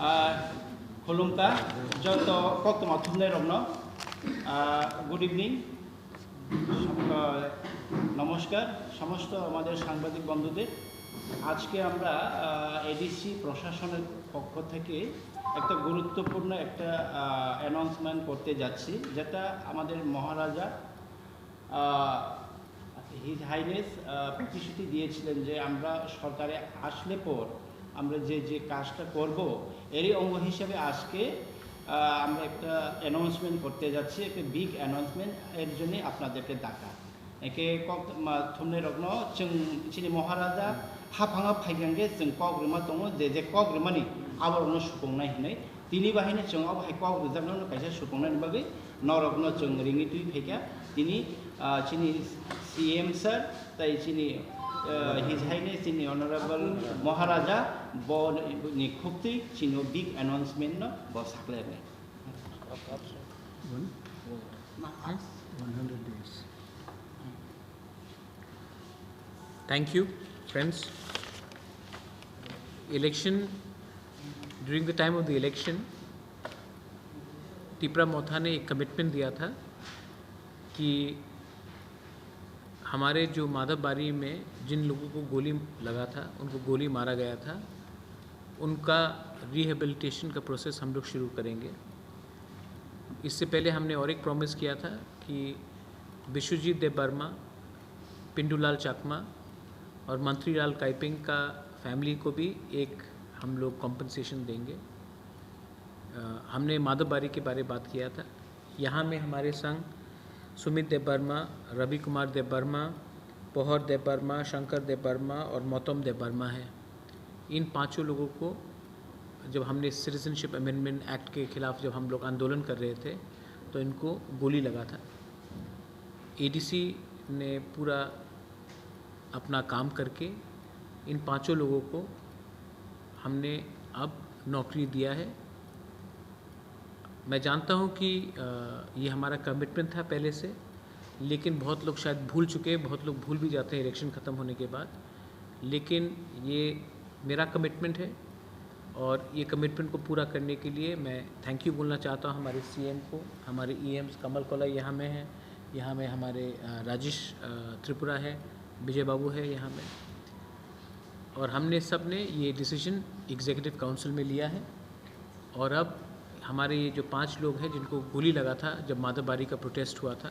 खुलुमता जत कक्तमा थुमनाय रमनो good evening नमस्कार समस्त आमादेर सांबादिक बंधुदेर आज के आमरा एडिसि प्रशासनेर पक्ष थेके एक गुरुत्वपूर्ण एक अनाउंसमेंट करते जाच्छी जेटा आमादेर महाराजा हिज हाइनेस प्रतिश्रुति दिएछिलेन जे आमरा सरकारे आसले पर আমরা যে কাজটা করব এরই অঙ্গ হিসেবে আজকে আমরা একটা অ্যানাউন্সমেন্ট করতে যাচ্ছি একটা বিগ অ্যানাউন্সমেন্ট এর জন্য আপনাদেরকে ডাকা একে থমনে রগ্ন जों চিনি মহারাজা হাফাঙা ফাইগাঙ্গে जों কগ্রমা দङ যে কগ্রমানি আবরণ সুপংনাय হनै তিনি বাহিনী जों আবহাই কগ্রজাবनो কাইসা সুপংनायनि बागै नरग्न जों रिंगितुइ फैका তিনি চিনি सीएम सर তাই চিনি His Highness চিনি Honorable Maharaja bon ni khupti chino big announcement no bo sakle ne 100 days. Thank you, friends. Election, during the time of the election, Tipra मोथा ने एक कमिटमेंट दिया था कि हमारे जो माधवबारी में जिन लोगों को गोली लगा था, उनको गोली मारा गया था, उनका रिहेबिलिटेशन का प्रोसेस हम लोग शुरू करेंगे। इससे पहले हमने और एक प्रॉमिस किया था कि विश्वजीत देबबर्मा, पिंडूलाल चाकमा और मंत्रीलाल काइपिंग का फैमिली को भी एक हम लोग कॉम्पनसेशन देंगे। हमने माधवबारी के बारे में बात किया था। यहाँ में हमारे संग सुमित देबबर्मा, रवि कुमार देबबर्मा, पोहर देबबर्मा, शंकर देबबर्मा और मौतम देबबर्मा है। इन पांचों लोगों को जब हमने सिटीजनशिप अमेंडमेंट एक्ट के खिलाफ जब हम लोग आंदोलन कर रहे थे तो इनको गोली लगा था। एडीसी ने पूरा अपना काम करके इन पांचों लोगों को हमने अब नौकरी दिया है। मैं जानता हूं कि ये हमारा कमिटमेंट था पहले से, लेकिन बहुत लोग शायद भूल चुके हैं, बहुत लोग भूल भी जाते हैं इलेक्शन ख़त्म होने के बाद। लेकिन ये मेरा कमिटमेंट है और ये कमिटमेंट को पूरा करने के लिए मैं थैंक यू बोलना चाहता हूँ हमारे सीएम को, हमारे ईएम्स कमल कोला यहाँ में है, यहाँ में हमारे राजेश त्रिपुरा है, विजय बाबू है यहाँ में, और हमने सब ने ये डिसीजन एग्जीक्यूटिव काउंसिल में लिया है। और अब हमारे ये जो 5 लोग हैं जिनको गोली लगा था जब माधवबारी का प्रोटेस्ट हुआ था,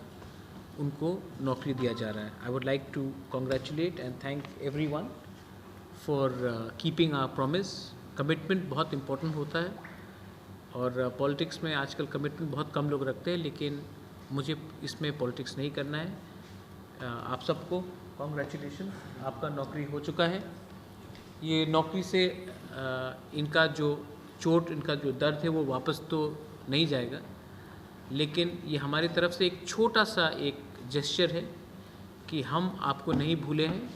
उनको नौकरी दिया जा रहा है। I would like to congratulate and thank everyone for keeping our promise. Commitment बहुत इम्पोर्टेंट होता है और पॉलिटिक्स में आजकल कमिटमेंट बहुत कम लोग रखते हैं, लेकिन मुझे इसमें पॉलिटिक्स नहीं करना है। आप सबको कॉन्ग्रेचुलेशन, आपका नौकरी हो चुका है। ये नौकरी से इनका जो चोट, इनका जो दर्द है वो वापस तो नहीं जाएगा, लेकिन ये हमारी तरफ से एक छोटा सा एक जेस्चर है कि हम आपको नहीं भूले हैं,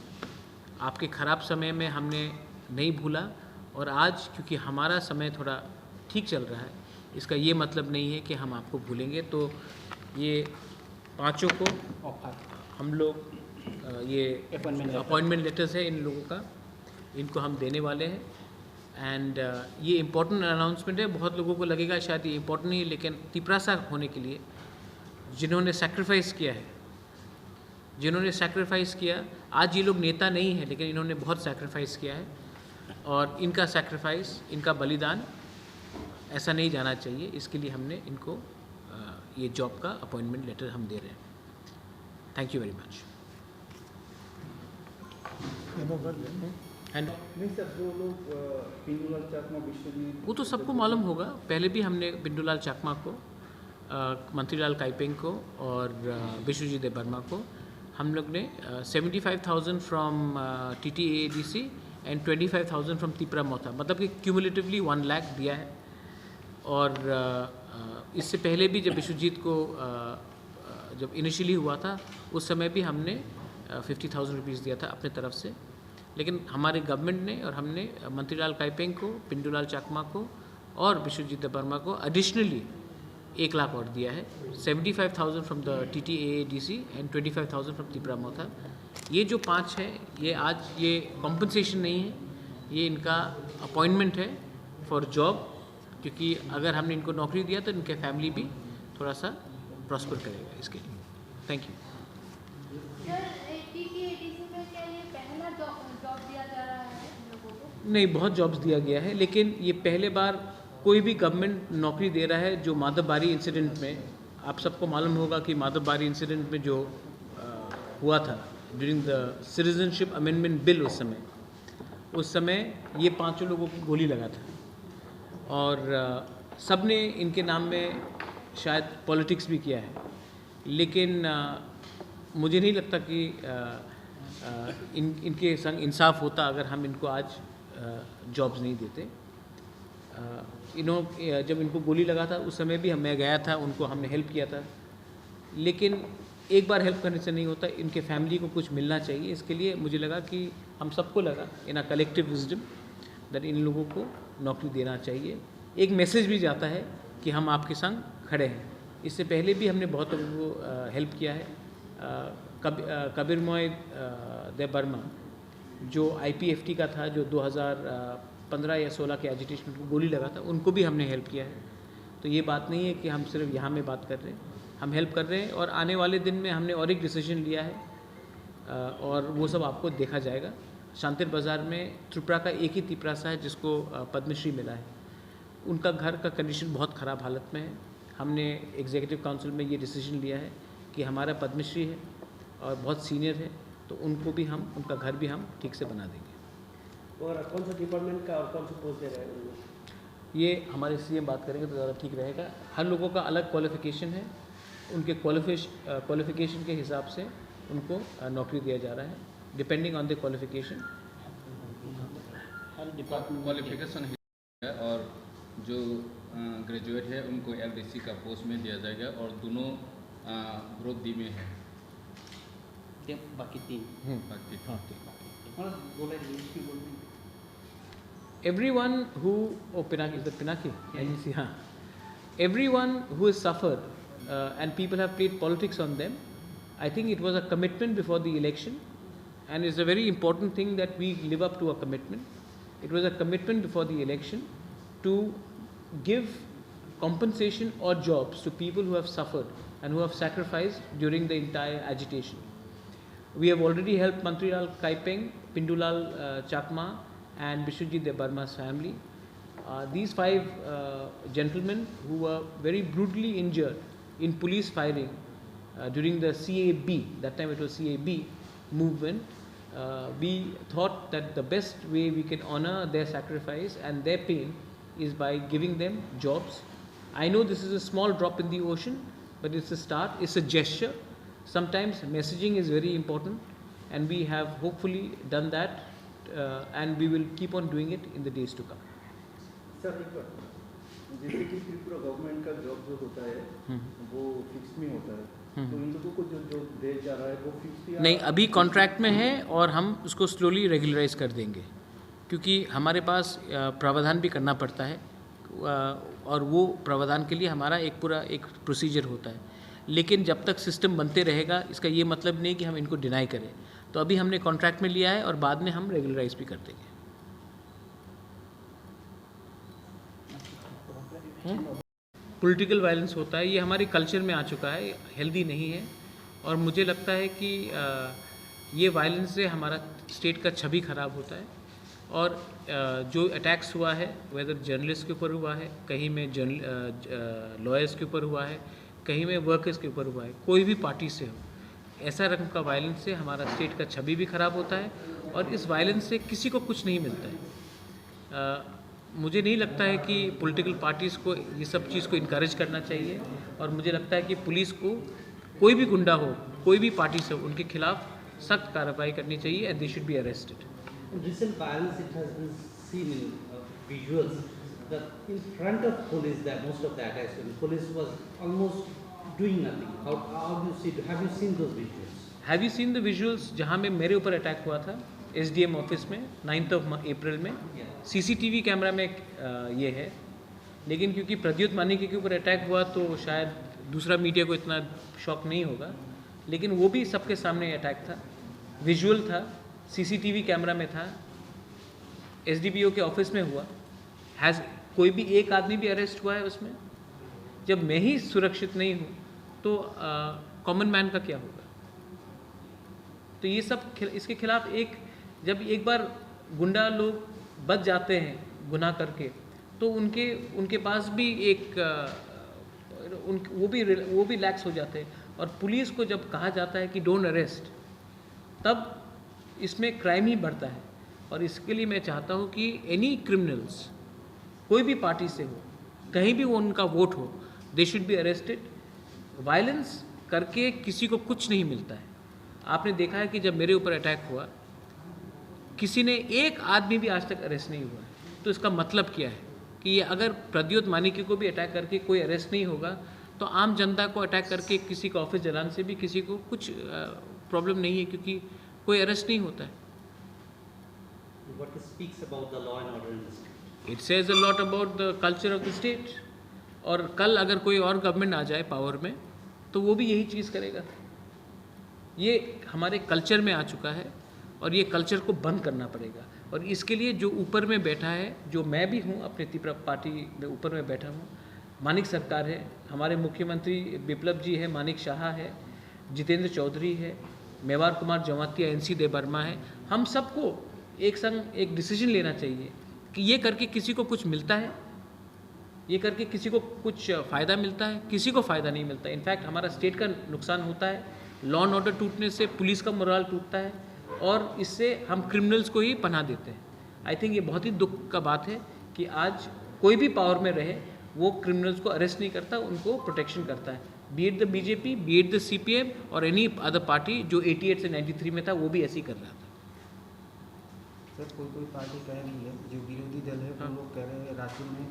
आपके ख़राब समय में हमने नहीं भूला। और आज क्योंकि हमारा समय थोड़ा ठीक चल रहा है, इसका ये मतलब नहीं है कि हम आपको भूलेंगे। तो ये पांचों को हम लोग ये अपॉइंटमेंट लेटर्स है इन लोगों का, इनको हम देने वाले हैं। एंड ये इम्पोर्टेंट अनाउंसमेंट है। बहुत लोगों को लगेगा शायद ये इम्पोर्टेंट नहीं है, लेकिन तिपरासा होने के लिए जिन्होंने सैक्रिफाइस किया है, जिन्होंने सैक्रिफाइस किया, आज ये लोग नेता नहीं है, लेकिन इन्होंने बहुत सैक्रिफाइस किया है और इनका सैक्रिफाइस, इनका बलिदान ऐसा नहीं जाना चाहिए। इसके लिए हमने इनको ये जॉब का अपॉइंटमेंट लेटर हम दे रहे हैं। Thank you very much. And वो तो सबको मालूम होगा, पहले भी हमने पिंडूलाल चाकमा को, मंत्रीलाल काइपिंग को और विश्वजीत देबबर्मा को हम लोग ने 75,000 from TTADC and 25,000 from Tipra Motha, मतलब कि क्यूमुलेटिवली 1 लाख दिया है। और इससे पहले भी जब विश्वजीत को जब इनिशियली हुआ था उस समय भी हमने 50,000 रुपीज़ दिया था अपने तरफ से। लेकिन हमारे गवर्नमेंट ने और हमने मंत्रीलाल काइपिंग को, पिंडूलाल चाकमा को और विश्वजीत देबबर्मा को एडिशनली 1 लाख और दिया है। 75,000 from the TTADC and 25,000 from Tipra Motha. ये जो 5 है, ये आज ये कॉम्पनसेशन नहीं है, ये इनका अपॉइंटमेंट है फॉर जॉब क्योंकि अगर हमने इनको नौकरी दिया तो इनके फैमिली भी थोड़ा सा प्रॉस्पर करेगा इसके लिए। Thank you. सर 80 की ADC में क्या ये पहला जॉब दिया जा रहा है इन लोगों को? नहीं, बहुत जॉब्स दिया गया है, लेकिन ये पहले बार कोई भी गवर्नमेंट नौकरी दे रहा है जो माधवबारी इंसिडेंट में, आप सबको मालूम होगा कि माधवबारी इंसिडेंट में जो हुआ था during the citizenship amendment bill, उस समय ये 5 लोगों की गोली लगा था और सब ने इनके नाम में शायद पॉलिटिक्स भी किया है, लेकिन मुझे नहीं लगता कि इनके संग इंसाफ होता अगर हम इनको आज जॉब्स नहीं देते। जब इनको गोली लगा था उस समय भी मैं गया था, उनको हमने हेल्प किया था, लेकिन एक बार हेल्प करने से नहीं होता, इनके फैमिली को कुछ मिलना चाहिए। इसके लिए मुझे लगा कि हम सबको लगा in a collective wisdom that इन लोगों को नौकरी देना चाहिए। एक मैसेज भी जाता है कि हम आपके संग खड़े हैं। इससे पहले भी हमने बहुत लोगों को हेल्प किया है। कबीर मोय देबबर्मा जो IPFT का था, जो 2015 या 16 के एजिटेशन को गोली लगा था, उनको भी हमने हेल्प किया है। तो ये बात नहीं है कि हम सिर्फ यहाँ में बात कर रहे हैं, हम हेल्प कर रहे हैं और आने वाले दिन में हमने और एक डिसीजन लिया है और वो सब आपको देखा जाएगा। शांतिर बाज़ार में त्रिपुरा का एक ही तिपरासा है जिसको पद्मश्री मिला है। उनका घर का कंडीशन बहुत ख़राब हालत में है। हमने एग्जीक्यूटिव काउंसिल में ये डिसीजन लिया है कि हमारा पद्मश्री है और बहुत सीनियर है, तो उनको भी हम, उनका घर भी हम ठीक से बना देंगे। और कौन सा डिपार्टमेंट का और कौन सा पोस्ट दे रहे हैं? ये हमारे CM बात करेंगे तो ज़्यादा ठीक रहेगा। हर लोगों का अलग क्वालिफ़िकेशन है, उनके क्वालिफ़िकेशन के हिसाब से उनको नौकरी दिया जा रहा है, depending on the qualification. Her department qualification है और जो ग्रेजुएट है उनको LDC का पोस्ट में दिया जाएगा और दोनों ग्रुप D में है, बाकी 3 बाकी Everyone who, Pinaki, is that Pinaki? NEC, हाँ. Everyone who has suffered and people have played politics on them, I think it was a commitment before the election, and it's a very important thing that we live up to a commitment. It was a commitment before the election to give compensation or jobs to people who have suffered and who have sacrificed during the entire agitation. We have already helped Mantrilal Kaipeng, Pindulal Chakma and Bishwajit Debarma's family. These 5 gentlemen who were very brutally injured in police firing during the CAB, that time it was CAB movement, we thought that the best way we can honor their sacrifice and their pain is by giving them jobs. I know this is a small drop in the ocean, but it's a start, it's a gesture. Sometimes messaging is very important, and we have hopefully done that, and we will keep on doing it in the days to come. Sir एक बार, जैसे कि Tripura government का job जो होता है वो fix में होता है, तो इन लोगों को जो जॉब दिया जा रहा है वो फिक्स नहीं, अभी कॉन्ट्रैक्ट में है और हम उसको स्लोली रेगुलराइज कर देंगे, क्योंकि हमारे पास प्रावधान भी करना पड़ता है और वो प्रावधान के लिए हमारा एक पूरा एक प्रोसीजर होता है। लेकिन जब तक सिस्टम बनते रहेगा, इसका ये मतलब नहीं कि हम इनको डिनाई करें। तो अभी हमने कॉन्ट्रैक्ट में लिया है और बाद में हम रेगुलराइज भी कर देंगे। पॉलिटिकल वायलेंस होता है, ये हमारे कल्चर में आ चुका है, हेल्दी नहीं है और मुझे लगता है कि ये वायलेंस से हमारा स्टेट का छवि ख़राब होता है। और जो अटैक्स हुआ है, वेदर जर्नलिस्ट के ऊपर हुआ है, कहीं में लॉयर्स के ऊपर हुआ है, कहीं में वर्कर्स के ऊपर हुआ है, कोई भी पार्टी से हो, ऐसा रकम का वायलेंस से हमारा स्टेट का छवि भी ख़राब होता है और इस वायलेंस से किसी को कुछ नहीं मिलता है। मुझे नहीं लगता है कि पॉलिटिकल पार्टीज़ को ये सब चीज़ को इनकरेज करना चाहिए और मुझे लगता है कि पुलिस को कोई भी गुंडा हो, कोई भी पार्टी से हो, उनके खिलाफ सख्त कार्रवाई करनी चाहिए and they should be arrested. Recent violence, it has been seen in visuals that in front of police that most of the attacks when police was almost doing nothing. How do you see? Have you seen those visuals? Have you seen the visuals जहाँ में मेरे ऊपर attack हुआ था SDM office में 9th अप्रैल में? CCTV camera में ये है, लेकिन क्योंकि प्रद्युत मानिकी के ऊपर अटैक हुआ तो शायद दूसरा मीडिया को इतना शॉक नहीं होगा, लेकिन वो भी सबके सामने अटैक था, विजुअल था, CCTV कैमरा में था, SDPO के ऑफिस में हुआ, कोई भी एक आदमी भी अरेस्ट हुआ है उसमें? जब मैं ही सुरक्षित नहीं हूँ तो कॉमन मैन का क्या होगा? तो ये सब इसके खिलाफ जब एक बार गुंडा लोग बच जाते हैं गुनाह करके, तो उनके पास भी वो भी लैक्स हो जाते हैं। और पुलिस को जब कहा जाता है कि डोंट अरेस्ट, तब इसमें क्राइम ही बढ़ता है। और इसके लिए मैं चाहता हूँ कि एनी क्रिमिनल्स, कोई भी पार्टी से हो, कहीं भी वो उनका वोट हो, they should be arrested. Violence करके किसी को कुछ नहीं मिलता है। आपने देखा है कि जब मेरे ऊपर अटैक हुआ, किसी ने एक आदमी भी आज तक अरेस्ट नहीं हुआ है। तो इसका मतलब क्या है कि ये अगर प्रद्योत मानिकी को भी अटैक करके कोई अरेस्ट नहीं होगा, तो आम जनता को अटैक करके किसी का ऑफिस जलाने से भी किसी को कुछ प्रॉब्लम नहीं है, क्योंकि कोई अरेस्ट नहीं होता है। What speaks about the law and order in the state? It says a lot about the culture of the state. और कल अगर कोई और गवर्नमेंट आ जाए पावर में, तो वो भी यही चीज़ करेगा। ये हमारे कल्चर में आ चुका है और ये कल्चर को बंद करना पड़ेगा। और इसके लिए जो ऊपर में बैठा है, जो मैं भी हूँ, अपनी पार्टी में ऊपर में बैठा हूँ, मानिक सरकार है, हमारे मुख्यमंत्री बिप्लब जी है, मानिक शाह है, जितेंद्र चौधरी है, मेवार कुमार जमातिया, NC दे बर्मा है। हम सबको एक संग एक डिसीजन लेना चाहिए कि ये करके किसी को कुछ मिलता है, ये करके किसी को कुछ फ़ायदा मिलता है, किसी को फ़ायदा नहीं मिलता। इनफैक्ट हमारा स्टेट का नुकसान होता है। लॉ एंड ऑर्डर टूटने से पुलिस का मोराल टूटता है और इससे हम क्रिमिनल्स को ही पनाह देते हैं। आई थिंक ये बहुत ही दुख का बात है कि आज कोई भी पावर में रहे, वो क्रिमिनल्स को अरेस्ट नहीं करता, उनको प्रोटेक्शन करता है। B it the BJP, B it the CPM और एनी अदर पार्टी जो 88 से 93 में था, वो भी ऐसे ही कर रहा था। सर, कोई पार्टी कह रही है, जो विरोधी दल है वो लोग कह रहे हैं राज्य में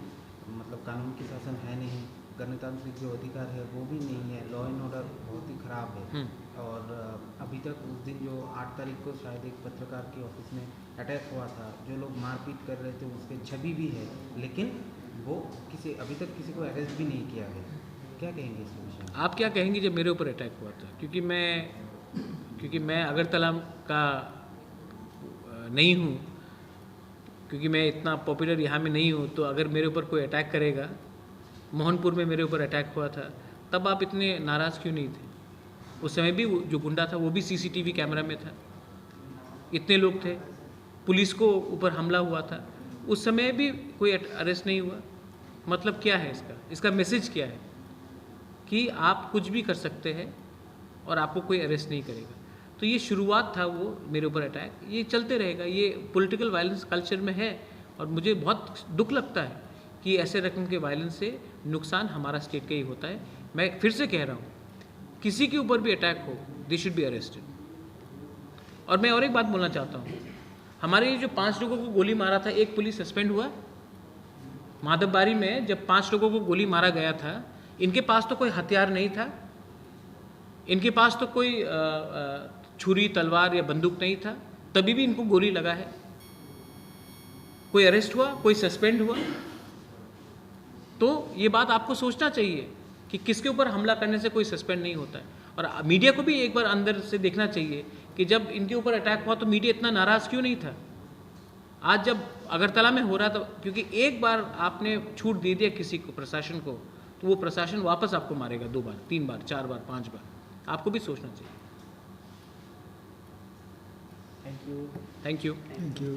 मतलब कानून की शासन है नहीं, गणतांत्रिक जो अधिकार है वो भी नहीं है, लॉ एंड ऑर्डर बहुत ही ख़राब है। और अभी तक उस दिन जो 8 तारीख को शायद एक पत्रकार के ऑफिस में अटैक हुआ था, जो लोग मारपीट कर रहे थे उसके छवि भी है, लेकिन वो अभी तक किसी को अरेस्ट भी नहीं किया गया। क्या कहेंगे इस विषय में? आप क्या कहेंगे जब मेरे ऊपर अटैक हुआ था? क्योंकि मैं अगरतला का नहीं हूँ, क्योंकि मैं इतना पॉपुलर यहाँ में नहीं हूँ, तो अगर मेरे ऊपर कोई अटैक करेगा, मोहनपुर में मेरे ऊपर अटैक हुआ था, तब आप इतने नाराज़ क्यों नहीं थे? उस समय भी जो गुंडा था वो भी CCTV कैमरा में था, इतने लोग थे, पुलिस को ऊपर हमला हुआ था, उस समय भी कोई अरेस्ट नहीं हुआ। मतलब क्या है इसका मैसेज क्या है? कि आप कुछ भी कर सकते हैं और आपको कोई अरेस्ट नहीं करेगा। तो ये शुरुआत था वो मेरे ऊपर अटैक, ये चलते रहेगा। ये पॉलिटिकल वायलेंस कल्चर में है और मुझे बहुत दुख लगता है कि ऐसे रकम के वायलेंस से नुकसान हमारा स्टेट का ही होता है। मैं फिर से कह रहा हूँ, किसी के ऊपर भी अटैक हो, दे शुड बी अरेस्टेड। और मैं और एक बात बोलना चाहता हूँ, हमारे ये जो 5 लोगों को गोली मारा था, एक पुलिस सस्पेंड हुआ। माधवबारी में जब 5 लोगों को गोली मारा गया था, इनके पास तो कोई हथियार नहीं था, इनके पास तो कोई छुरी, तलवार या बंदूक नहीं था, तभी भी इनको गोली लगा है। कोई अरेस्ट हुआ, कोई सस्पेंड हुआ। तो ये बात आपको सोचना चाहिए कि किसके ऊपर हमला करने से कोई सस्पेंड नहीं होता है। और मीडिया को भी एक बार अंदर से देखना चाहिए कि जब इनके ऊपर अटैक हुआ तो मीडिया इतना नाराज़ क्यों नहीं था। आज जब अगरतला में हो रहा था, क्योंकि एक बार आपने छूट दे दिया किसी को, प्रशासन को, तो वो प्रशासन वापस आपको मारेगा 2 बार, 3 बार, 4 बार, 5 बार। आपको भी सोचना चाहिए। Thank you. Thank you.